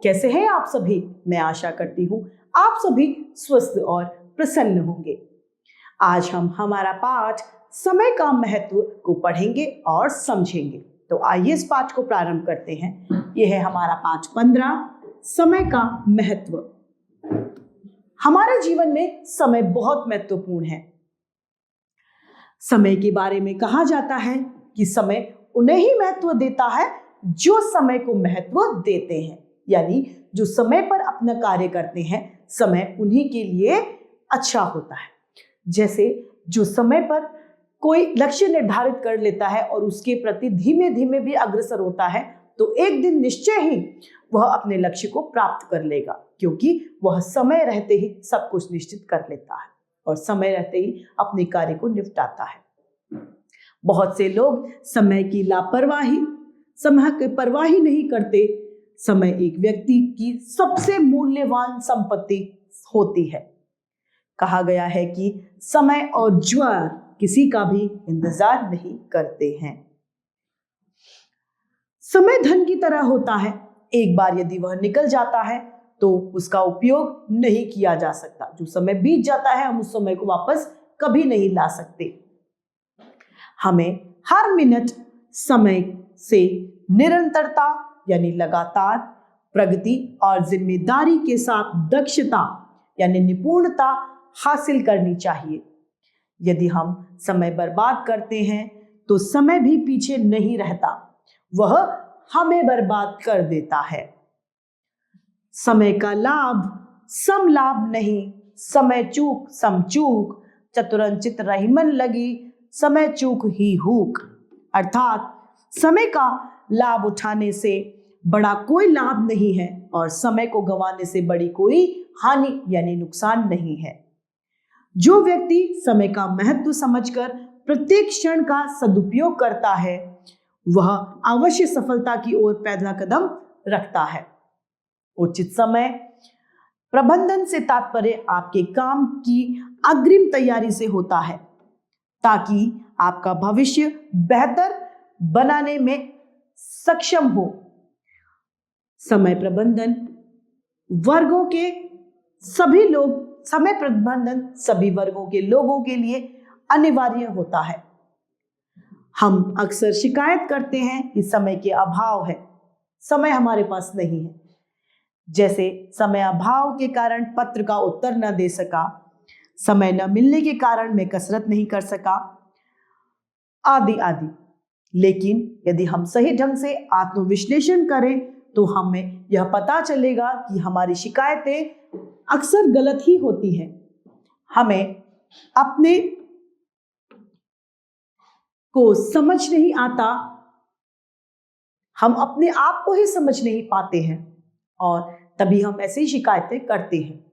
कैसे हैं आप सभी? मैं आशा करती हूँ आप सभी स्वस्थ और प्रसन्न होंगे। आज हम हमारा पाठ समय का महत्व को पढ़ेंगे और समझेंगे। तो आइए इस पाठ को प्रारंभ करते हैं। यह है हमारा पाठ 15, समय का महत्व। हमारे जीवन में समय बहुत महत्वपूर्ण है। समय के बारे में कहा जाता है कि समय उन्हें ही महत्व देता है जो समय को महत्व देते हैं, यानी जो समय पर अपना कार्य करते हैं, समय उन्हीं के लिए अच्छा होता है। जैसे जो समय पर कोई लक्ष्य निर्धारित कर लेता है और उसके प्रति धीमे धीमे भी अग्रसर होता है, तो एक दिन निश्चय ही वह अपने लक्ष्य को प्राप्त कर लेगा, क्योंकि वह समय रहते ही सब कुछ निश्चित कर लेता है और समय रहते ही अपने कार्य को निपटाता है। बहुत से लोग समय की परवाही नहीं करते। समय एक व्यक्ति की सबसे मूल्यवान संपत्ति होती है। कहा गया है कि समय और ज्वार किसी का भी इंतजार नहीं करते हैं। समय धन की तरह होता है, एक बार यदि वह निकल जाता है तो उसका उपयोग नहीं किया जा सकता। जो समय बीत जाता है हम उस समय को वापस कभी नहीं ला सकते। हमें हर मिनट समय से निरंतरता यानी लगातार प्रगति और जिम्मेदारी के साथ दक्षता यानी निपुणता हासिल करनी चाहिए। यदि हम समय बर्बाद करते हैं तो समय भी पीछे नहीं रहता, वह हमें बर्बाद कर देता है। समय का लाभ सम लाभ नहीं, समय चूक सम चूक, चतुरंचित रहीमन लगी, समय चूक ही हुक। अर्थात समय का लाभ उठाने से बड़ा कोई लाभ नहीं है और समय को गंवाने से बड़ी कोई हानि यानी नुकसान नहीं है। जो व्यक्ति समय का महत्व समझकर प्रत्येक क्षण का सदुपयोग करता है, वह अवश्य सफलता की ओर पहला कदम रखता है। उचित समय प्रबंधन से तात्पर्य आपके काम की अग्रिम तैयारी से होता है, ताकि आपका भविष्य बेहतर बनाने में सक्षम हो। समय प्रबंधन सभी वर्गों के लोगों के लिए अनिवार्य होता है। हम अक्सर शिकायत करते हैं कि समय के अभाव है, समय हमारे पास नहीं है। जैसे समय अभाव के कारण पत्र का उत्तर न दे सका, समय न मिलने के कारण मैं कसरत नहीं कर सका, आदि आदि। लेकिन यदि हम सही ढंग से आत्मविश्लेषण करें तो हमें यह पता चलेगा कि हमारी शिकायतें अक्सर गलत ही होती हैं। हमें अपने को समझ नहीं आता, हम अपने आप को ही समझ नहीं पाते हैं और तभी हम ऐसी शिकायतें करते हैं।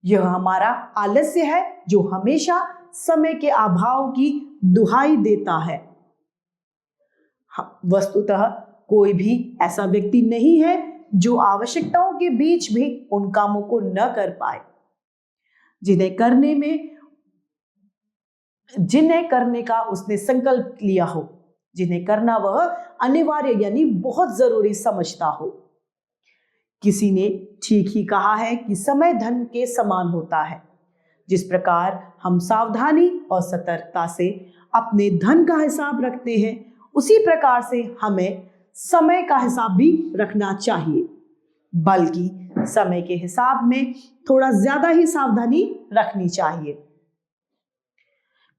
यह हमारा आलस्य है जो हमेशा समय के अभाव की दुहाई देता है। वस्तुतः कोई भी ऐसा व्यक्ति नहीं है जो आवश्यकताओं के बीच भी उन कामों को न कर पाए जिन्हें करने का उसने संकल्प लिया हो, जिन्हें करना वह अनिवार्य यानी बहुत जरूरी समझता हो। किसी ने ठीक ही कहा है कि समय धन के समान होता है। जिस प्रकार हम सावधानी और सतर्कता से अपने धन का हिसाब रखते हैं, उसी प्रकार से हमें समय का हिसाब भी रखना चाहिए, बल्कि समय के हिसाब में थोड़ा ज्यादा ही सावधानी रखनी चाहिए।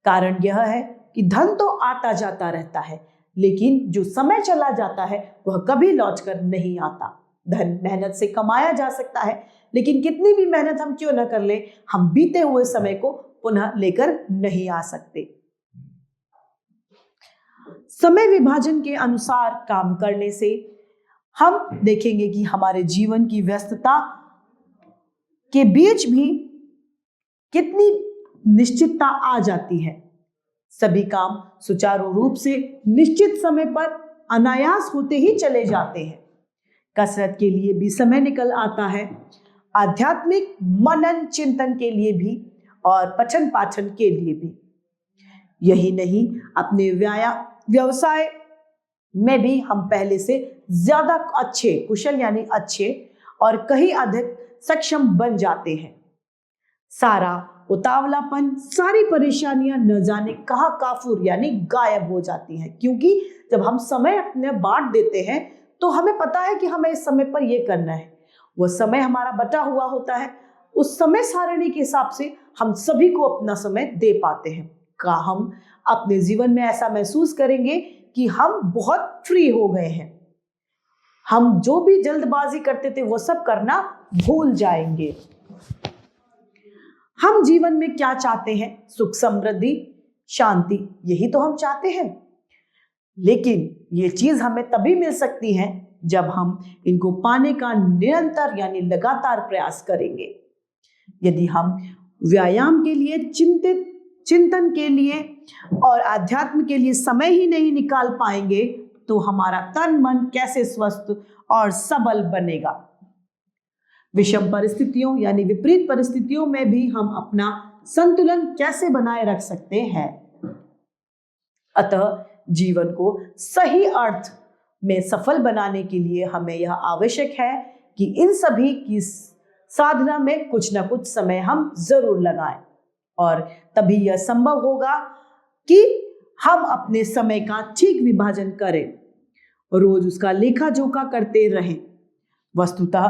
कारण यह है कि धन तो आता जाता रहता है, लेकिन जो समय चला जाता है वह कभी लौटकर नहीं आता। धन मेहनत से कमाया जा सकता है, लेकिन कितनी भी मेहनत हम क्यों न कर ले, हम बीते हुए समय को पुनः लेकर नहीं आ सकते। समय विभाजन के अनुसार काम करने से हम देखेंगे कि हमारे जीवन की व्यस्तता के बीच भी कितनी निश्चितता आ जाती है। सभी काम सुचारू रूप से निश्चित समय पर अनायास होते ही चले जाते हैं। कसरत के लिए भी समय निकल आता है, आध्यात्मिक मनन चिंतन के लिए भी और पठन पाठन के लिए भी। यही नहीं, अपने व्यवसाय में भी हम पहले से ज्यादा अच्छे कुशल यानी अच्छे और कहीं अधिक सक्षम बन जाते हैं। सारा उतावलापन, सारी परेशानियां न जाने कहाँ काफूर यानी गायब हो जाती हैं, क्योंकि जब हम समय अपने बांट देते हैं तो हमें पता है कि हमें इस समय पर यह करना है। वह समय हमारा बटा हुआ होता है। उस समय सारणी के हिसाब से हम सभी को अपना समय दे पाते हैं। का हम अपने जीवन में ऐसा महसूस करेंगे कि हम बहुत फ्री हो गए हैं। हम जो भी जल्दबाजी करते थे वो सब करना भूल जाएंगे। हम जीवन में क्या चाहते हैं? सुख, समृद्धि, शांति, यही तो हम चाहते हैं। लेकिन ये चीज हमें तभी मिल सकती है जब हम इनको पाने का निरंतर यानी लगातार प्रयास करेंगे। यदि हम व्यायाम के लिए, चिंतन के लिए और आध्यात्म के लिए समय ही नहीं निकाल पाएंगे तो हमारा तन मन कैसे स्वस्थ और सबल बनेगा? विषम परिस्थितियों यानी विपरीत परिस्थितियों में भी हम अपना संतुलन कैसे बनाए रख सकते हैं? अतः जीवन को सही अर्थ में सफल बनाने के लिए हमें यह आवश्यक है कि इन सभी की साधना में कुछ न कुछ समय हम जरूर लगाएं, और तभी यह संभव होगा कि हम अपने समय का ठीक विभाजन करें, रोज उसका लेखा जोखा करते रहें। वस्तुतः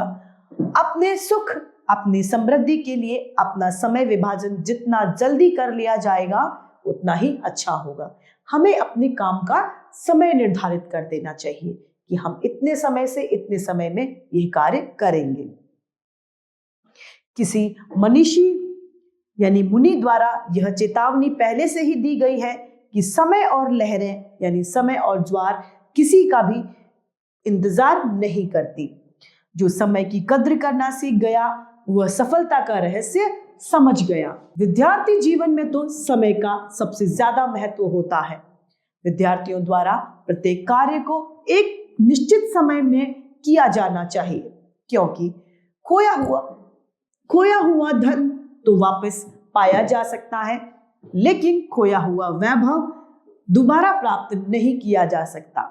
अपने सुख, अपनी समृद्धि के लिए अपना समय विभाजन जितना जल्दी कर लिया जाएगा उतना ही अच्छा होगा। हमें अपने काम का समय निर्धारित कर देना चाहिए कि हम इतने समय से इतने समय में यह कार्य करेंगे। किसी मनीषी यानी मुनि द्वारा यह चेतावनी पहले से ही दी गई है कि समय और लहरें यानी समय और ज्वार किसी का भी इंतजार नहीं करती। जो समय की कद्र करना सीख गया वह सफलता का रहस्य समझ गया। विद्यार्थी जीवन में तो समय का सबसे ज्यादा महत्व होता है। विद्यार्थियों द्वारा प्रत्येक कार्य को एक निश्चित समय में किया जाना चाहिए, क्योंकि खोया हुआ धन तो वापस पाया जा सकता है, लेकिन खोया हुआ वैभव दोबारा प्राप्त नहीं किया जा सकता।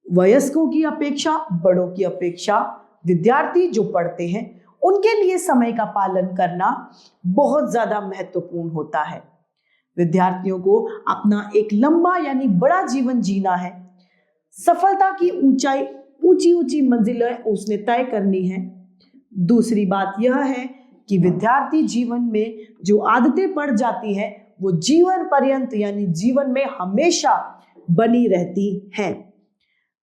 वयस्कों की अपेक्षा, बड़ों की अपेक्षा विद्यार्थी जो पढ़ते हैं उनके लिए समय का पालन करना बहुत ज्यादा महत्वपूर्ण होता है। विद्यार्थियों को अपना एक लंबा यानी बड़ा जीवन जीना है। सफलता की ऊंची ऊंची मंजिलें उसने तय करनी है। दूसरी बात यह है कि विद्यार्थी जीवन में जो आदतें पड़ जाती हैं वो जीवन पर्यंत यानी जीवन में हमेशा बनी रहती हैं।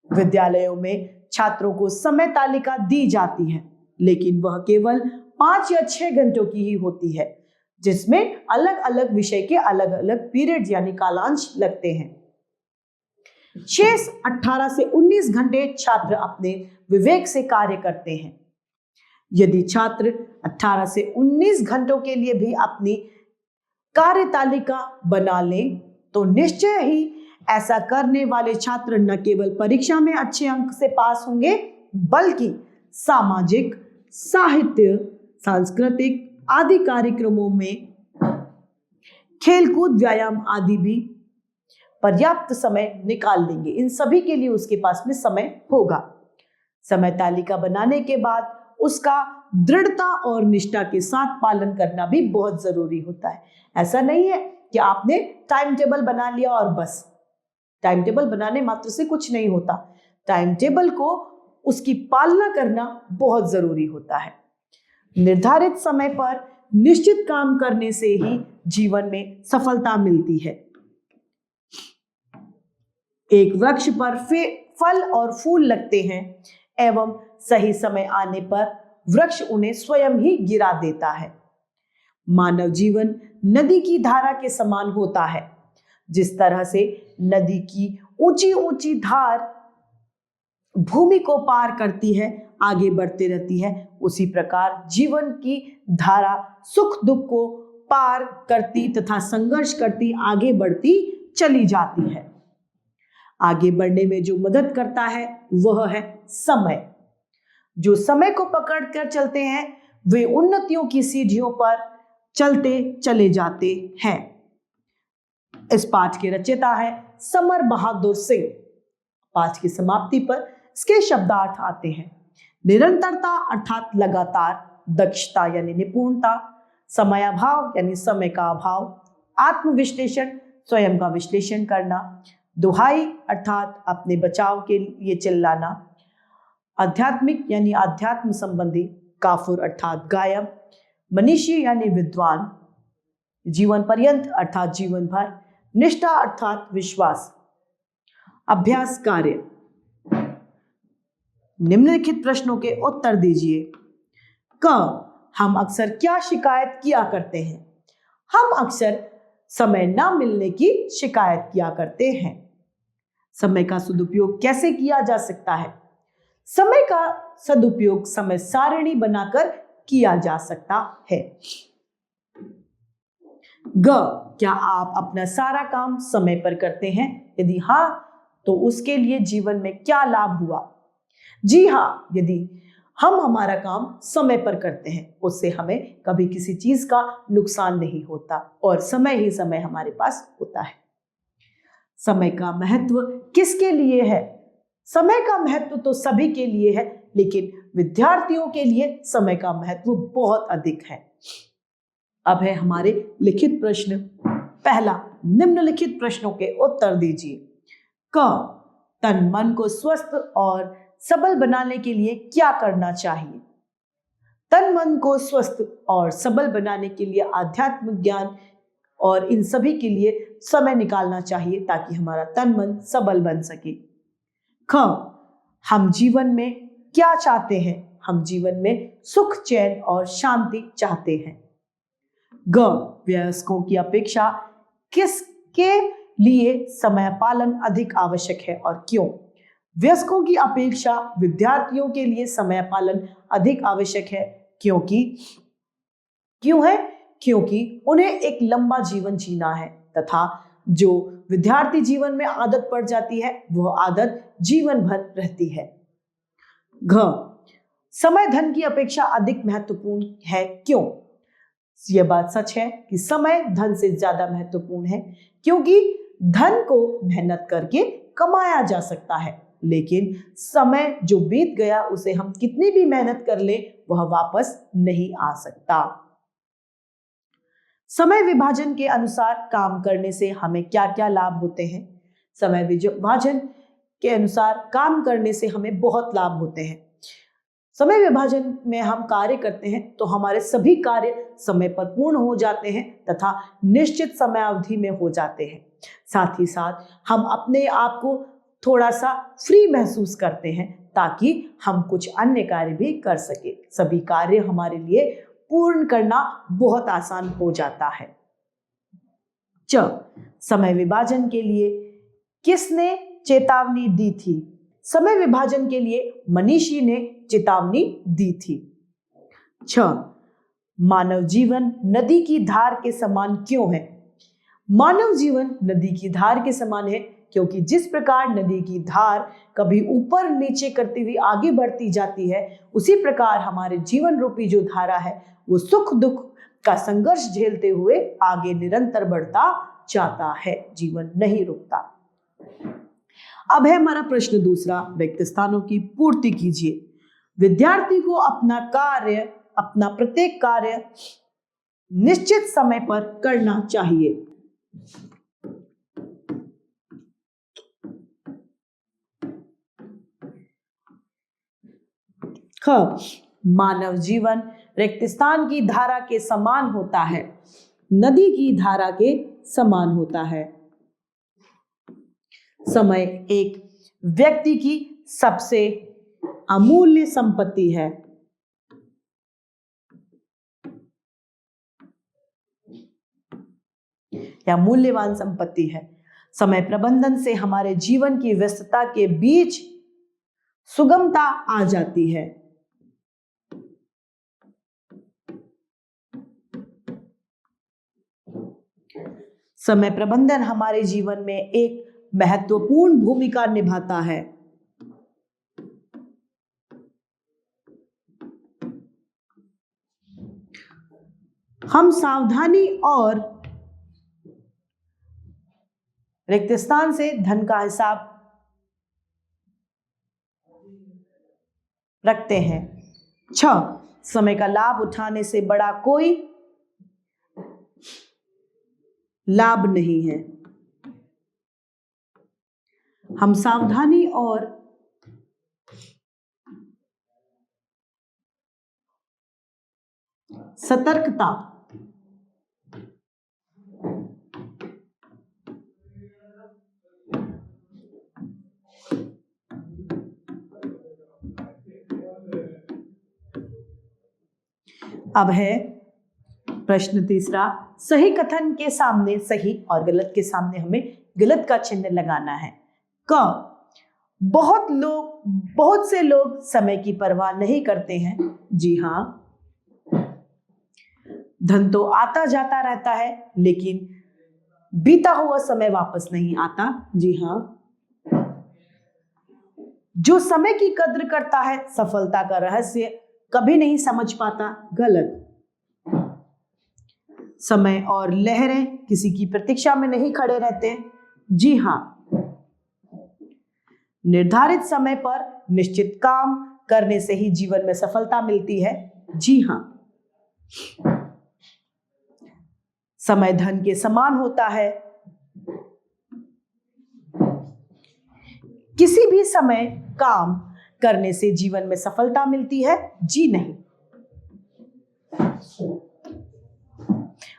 विद्यालयों में छात्रों को समय तालिका दी जाती है, लेकिन वह केवल 5 या 6 घंटों की ही होती है, जिसमें अलग अलग विषय के अलग अलग पीरियड यानी कालांश लगते हैं। 18 से 19 घंटे छात्र अपने विवेक से कार्य करते हैं। यदि छात्र 18 से 19 घंटों के लिए भी अपनी कार्य तालिका बना लें तो निश्चय ही ऐसा करने वाले छात्र न केवल परीक्षा में अच्छे अंक से पास होंगे, बल्कि सामाजिक, साहित्य, सांस्कृतिक आदि कार्यक्रमों में खेलकूद, व्यायाम आदि भी पर्याप्त समय निकाल लेंगे। इन सभी के लिए उसके पास में समय होगा। समय तालिका बनाने के बाद उसका दृढ़ता और निष्ठा के साथ पालन करना भी बहुत जरूरी होता है। ऐसा नहीं है कि आपने टाइम टेबल बना लिया और बस। टाइम टेबल बनाने मात्र से कुछ नहीं होता। टाइम टेबल को उसकी पालना करना बहुत जरूरी होता है। निर्धारित समय पर निश्चित काम करने से ही जीवन में सफलता मिलती है। एक वृक्ष पर फल और फूल लगते हैं एवं सही समय आने पर वृक्ष उन्हें स्वयं ही गिरा देता है। मानव जीवन नदी की धारा के समान होता है। जिस तरह से नदी की ऊंची ऊंची धार भूमि को पार करती है, आगे बढ़ती रहती है, उसी प्रकार जीवन की धारा सुख दुख को पार करती तथा संघर्ष करती आगे बढ़ती चली जाती है। आगे बढ़ने में जो मदद करता है वह है समय। जो समय को पकड़कर चलते हैं वे उन्नतियों की सीढ़ियों पर चलते चले जाते हैं। इस पाठ के रचयिता है समर बहादुर सिंह। पाठ की समाप्ति पर इसके शब्दार्थ आते हैं। निरंतरता अर्थात लगातार, दक्षता यानी निपुणता, समयाभाव यानी समय का अभाव, आत्मविश्लेषण स्वयं का विश्लेषण करना, दुहाई अर्थात अपने बचाव के लिए चिल्लाना, आध्यात्मिक यानी आध्यात्म संबंधी, काफुर अर्थात गायब, मनीषी यानी विद्वान, जीवन पर्यंत अर्थात जीवन भर, निष्ठा अर्थात विश्वास। अभ्यास कार्य, निम्नलिखित प्रश्नों के उत्तर दीजिए। क, हम अक्सर क्या शिकायत किया करते हैं? हम अक्सर समय न मिलने की शिकायत किया करते हैं। समय का सदुपयोग कैसे किया जा सकता है? समय का सदुपयोग समय सारिणी बनाकर किया जा सकता है। ग, क्या आप अपना सारा काम समय पर करते हैं? यदि हाँ, तो उसके लिए जीवन में क्या लाभ हुआ? जी हाँ, यदि हम हमारा काम समय पर करते हैं, उससे हमें कभी किसी चीज का नुकसान नहीं होता और समय ही समय हमारे पास होता है। समय का महत्व किसके लिए है? समय का महत्व तो सभी के लिए है, लेकिन विद्यार्थियों के लिए समय का महत्व बहुत अधिक है। अब है हमारे लिखित प्रश्न। पहला, निम्नलिखित प्रश्नों के उत्तर दीजिए। क, तन मन को स्वस्थ और सबल बनाने के लिए क्या करना चाहिए? तन मन को स्वस्थ और सबल बनाने के लिए आध्यात्मिक ज्ञान और इन सभी के लिए समय निकालना चाहिए ताकि हमारा तन मन सबल बन सके। ख, हम जीवन में क्या चाहते हैं? हम जीवन में सुख, चैन और शांति चाहते हैं। ग, वयस्कों की अपेक्षा किसके लिए समय पालन अधिक आवश्यक है और क्यों? वयस्कों की अपेक्षा विद्यार्थियों के लिए समय पालन अधिक आवश्यक है। क्यों है? क्योंकि उन्हें एक लंबा जीवन जीना है तथा जो विद्यार्थी जीवन में आदत पड़ जाती है वह आदत जीवन भर रहती है। घ, समय धन की अपेक्षा अधिक महत्वपूर्ण है। क्यों? यह बात सच है कि समय धन से ज्यादा महत्वपूर्ण है, क्योंकि धन को मेहनत करके कमाया जा सकता है, लेकिन समय जो बीत गया उसे हम कितनी भी मेहनत कर ले वह वापस नहीं आ सकता। समय विभाजन के अनुसार काम करने से हमें क्या क्या लाभ होते हैं? समय विभाजन के अनुसार काम करने से हमें बहुत लाभ होते हैं। समय विभाजन में हम कार्य करते हैं तो हमारे सभी कार्य समय पर पूर्ण हो जाते हैं तथा निश्चित समय अवधि में हो जाते हैं। साथ ही साथ हम अपने आप को थोड़ा सा फ्री महसूस करते हैं ताकि हम कुछ अन्य कार्य भी कर सके। सभी कार्य हमारे लिए पूर्ण करना बहुत आसान हो जाता है। च, समय विभाजन के लिए किसने चेतावनी दी थी? समय विभाजन के लिए मनीषी ने चेतावनी दी थी। छ, मानव जीवन नदी की धार के समान क्यों है? मानव जीवन नदी की धार के समान है क्योंकि जिस प्रकार नदी की धार कभी ऊपर नीचे करती हुई आगे बढ़ती जाती है, उसी प्रकार हमारे जीवन रूपी जो धारा है वो सुख दुख का संघर्ष झेलते हुए आगे निरंतर बढ़ता जाता है, जीवन नहीं रुकता। अब है हमारा प्रश्न दूसरा, रिक्त स्थानों की पूर्ति कीजिए। विद्यार्थी को अपना प्रत्येक कार्य निश्चित समय पर करना चाहिए। ख, मानव जीवन रिक्त स्थान की धारा के समान होता है, नदी की धारा के समान होता है। समय एक व्यक्ति की सबसे अमूल्य संपत्ति है। या मूल्यवान संपत्ति है। समय प्रबंधन से हमारे जीवन की व्यस्तता के बीच सुगमता आ जाती है। समय प्रबंधन हमारे जीवन में एक महत्वपूर्ण भूमिका निभाता है। हम सावधानी और रिक्त स्थान से धन का हिसाब रखते हैं। 6. समय का लाभ उठाने से बड़ा कोई लाभ नहीं है। हम सावधानी और सतर्कता अब है प्रश्न तीसरा। सही कथन के सामने सही और गलत के सामने हमें गलत का चिन्ह लगाना है। क, बहुत से लोग समय की परवाह नहीं करते हैं। जी हाँ। धन तो आता जाता रहता है, लेकिन बीता हुआ समय वापस नहीं आता। जी हाँ। जो समय की कद्र करता है सफलता का रहस्य कभी नहीं समझ पाता। गलत। समय और लहरें किसी की प्रतीक्षा में नहीं खड़े रहते। जी हाँ। निर्धारित समय पर निश्चित काम करने से ही जीवन में सफलता मिलती है। जी हाँ। समय धन के समान होता है। किसी भी समय काम करने से जीवन में सफलता मिलती है। जी नहीं।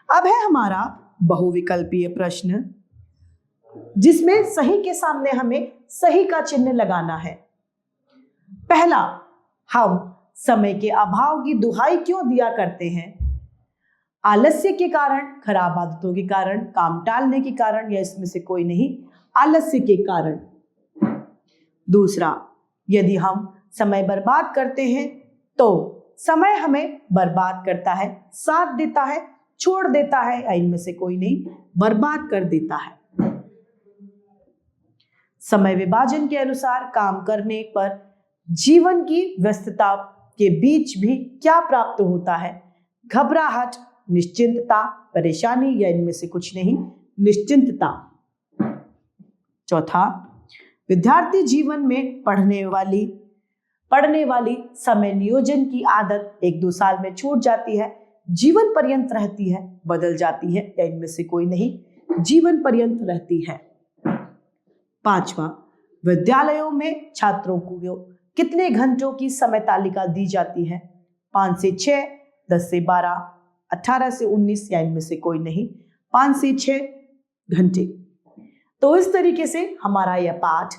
अब है हमारा बहुविकल्पीय प्रश्न, जिसमें सही के सामने हमें सही का चिन्ह लगाना है। पहला, हम समय के अभाव की दुहाई क्यों दिया करते हैं? आलस्य के कारण, खराब आदतों के कारण, काम टालने के कारण, या इसमें से कोई नहीं? आलस्य के कारण। दूसरा, यदि हम समय बर्बाद करते हैं तो समय हमें बर्बाद करता है, साथ देता है, छोड़ देता है, या इनमें से कोई नहीं? बर्बाद कर देता है। समय विभाजन के अनुसार काम करने पर जीवन की व्यस्तता के बीच भी क्या प्राप्त होता है? घबराहट, निश्चिंतता, परेशानी, या इनमें से कुछ नहीं? निश्चिंतता। चौथा, विद्यार्थी जीवन में पढ़ने वाली समय नियोजन की आदत 1-2 साल में छूट जाती है, जीवन पर्यंत रहती है, बदल जाती है, या इनमें से कोई नहीं? जीवन पर्यंत रहती है। पांचवा, विद्यालयों में छात्रों को कितने घंटों की समय तालिका दी जाती है? 5 से 6, 10 से 12, 18 से 19, या इनमें से कोई नहीं? 5 से 6 घंटे। तो इस तरीके से हमारा यह पाठ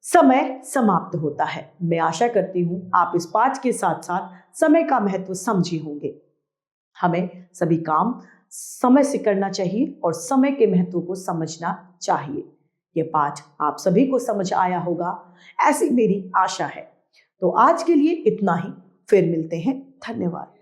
समय समाप्त होता है। मैं आशा करती हूं आप इस पाठ के साथ साथ समय का महत्व समझे होंगे। हमें सभी काम समय से करना चाहिए और समय के महत्व को समझना चाहिए। यह पाठ आप सभी को समझ आया होगा, ऐसी मेरी आशा है। तो आज के लिए इतना ही, फिर मिलते हैं। धन्यवाद।